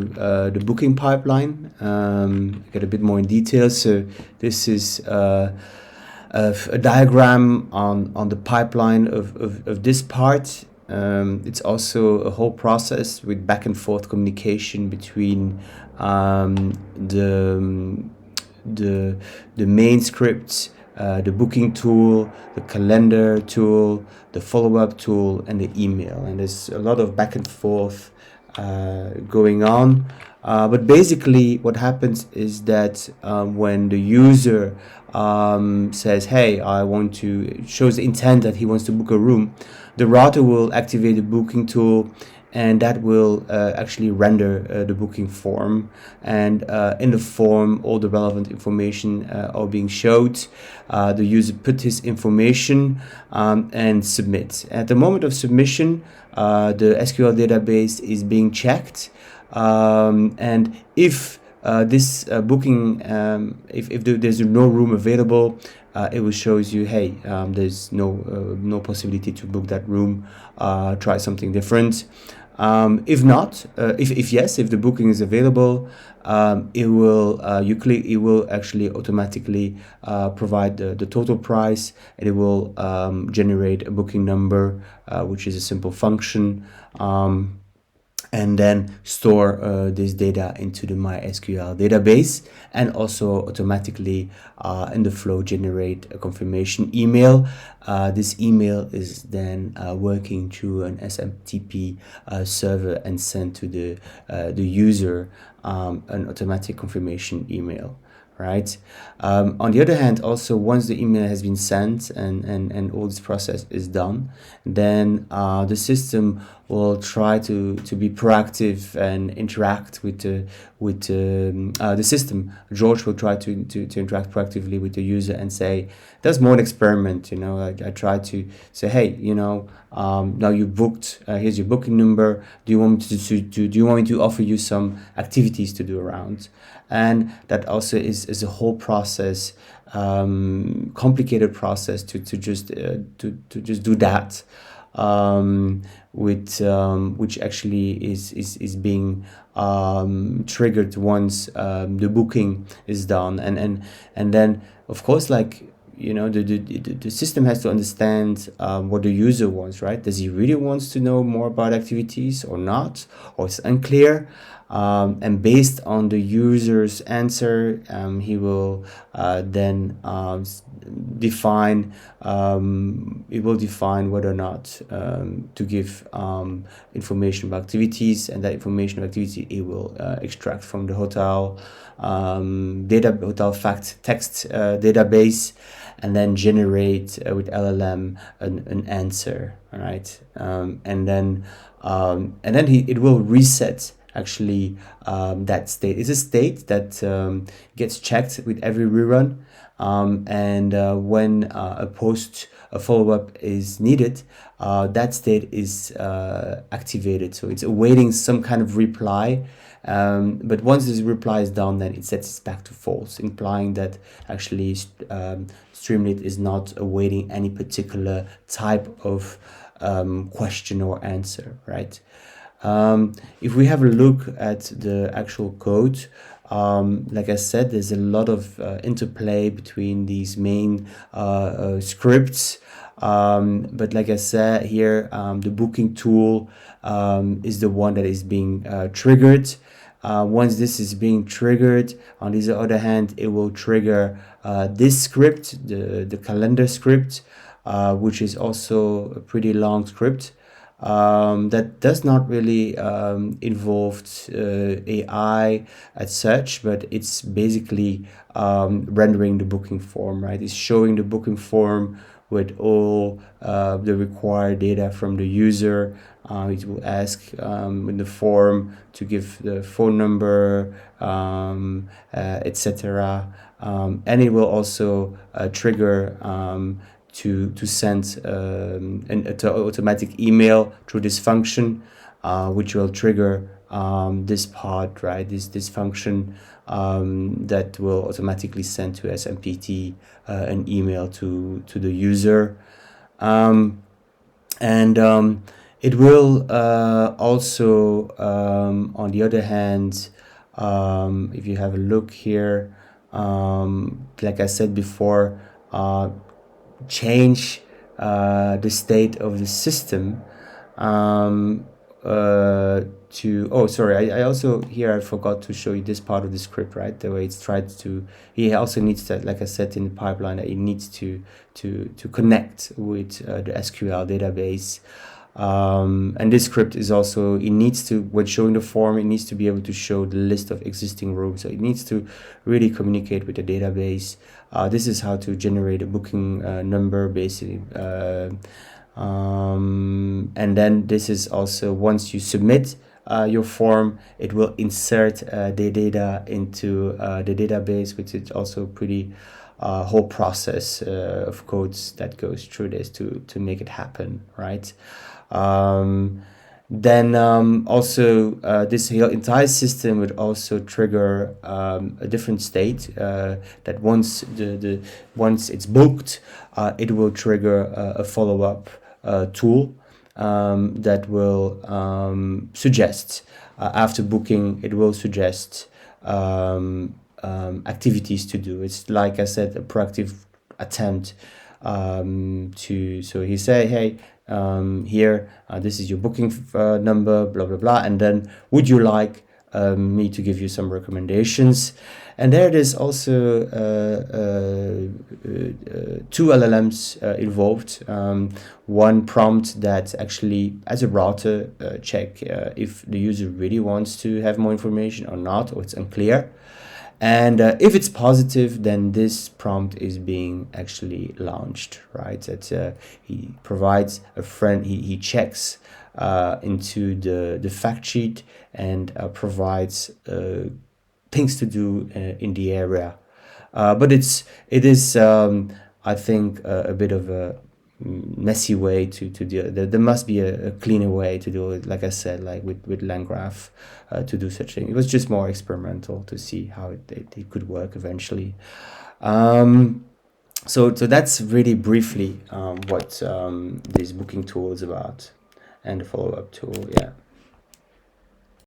the booking pipeline, get a bit more in detail. So this is a diagram on the pipeline of this part. It's also a whole process with back and forth communication between the main script, the booking tool, the calendar tool, the follow-up tool, and the email. And there's a lot of back and forth going on. But basically what happens is that when the user says, hey, shows the intent that he wants to book a room, the router will activate the booking tool, and that will actually render the booking form. And in the form, all the relevant information are being showed. The user put his information and submits. At the moment of submission, the SQL database is being checked. And if this booking, if there's no room available, it will show you, hey, there's no possibility to book that room. Try something different. If not, if the booking is available, it will actually automatically provide the total price, and it will generate a booking number, which is a simple function. And then store this data into the MySQL database, and also automatically in the flow generate a confirmation email. This email is then working through an SMTP server and sent to the user an automatic confirmation email. Right. On the other hand, also once the email has been sent and all this process is done, then the system will try to be proactive and interact with the system. George will try to interact proactively with the user and say, "That's more an experiment." I try to say, "Hey, now you booked. Here's your booking number. Do you want me to offer you some activities to do around?" And that also is a whole process, complicated process to just do that, which actually is being triggered once the booking is done, and then of course, the system has to understand what the user wants, right? Does he really wants to know more about activities or not, or it's unclear? And based on the user's answer, he will then define whether or not to give information about activities, and that information of activity it will extract from the hotel fact text database, and then generate with LLM an answer. All right, and then it will reset actually that state. It's a state that gets checked with every rerun, and when a follow-up is needed, that state is activated. So it's awaiting some kind of reply, but once this reply is done, then it sets it back to false, implying that actually Streamlit is not awaiting any particular type of question or answer, right? If we have a look at the actual code, like I said, there's a lot of interplay between these main scripts. But like I said here, the booking tool is the one that is being triggered. Once this is being triggered, on the other hand, it will trigger this script, the calendar script, which is also a pretty long script. That does not really involve AI as such, but it's basically rendering the booking form, right? It's showing the booking form with all the required data from the user. It will ask in the form to give the phone number, etc. And it will also trigger to send an automatic email through this function, which will trigger this part, right? This function that will automatically send to SMPT an email to the user, and It will also, on the other hand, if you have a look here, like I said before, change the state of the system um, I also here I forgot to show you this part of the script, right? The way it's tried to, he also needs that, like I said in the pipeline, that it needs to connect with the SQL database. And this script is also, it needs to, when showing the form, it needs to be able to show the list of existing rooms. So it needs to really communicate with the database. This is how to generate a booking number, basically. And then this is also, once you submit your form, it will insert the data into the database, which is also pretty whole process of codes that goes through this to make it happen, right? Then also this entire system would also trigger a different state that once once it's booked, it will trigger a follow-up tool that will suggest after booking, it will suggest activities to do. It's, like I said, a proactive attempt to, so he say, hey, here, this is your booking number, blah, blah, blah. And then would you like me to give you some recommendations? And there is also two LLMs involved. One prompt that actually, as a router, check if the user really wants to have more information or not, or it's unclear. And if it's positive, then this prompt is being actually launched, right? That he provides a friend, he checks into the fact sheet and provides things to do in the area. But it is, I think, a bit of a messy way to do. There must be a cleaner way to do it, like I said, like with LangGraph, to do such thing. It was just more experimental to see how it could work eventually. So that's really briefly what this booking tool is about, and the follow-up tool. Yeah.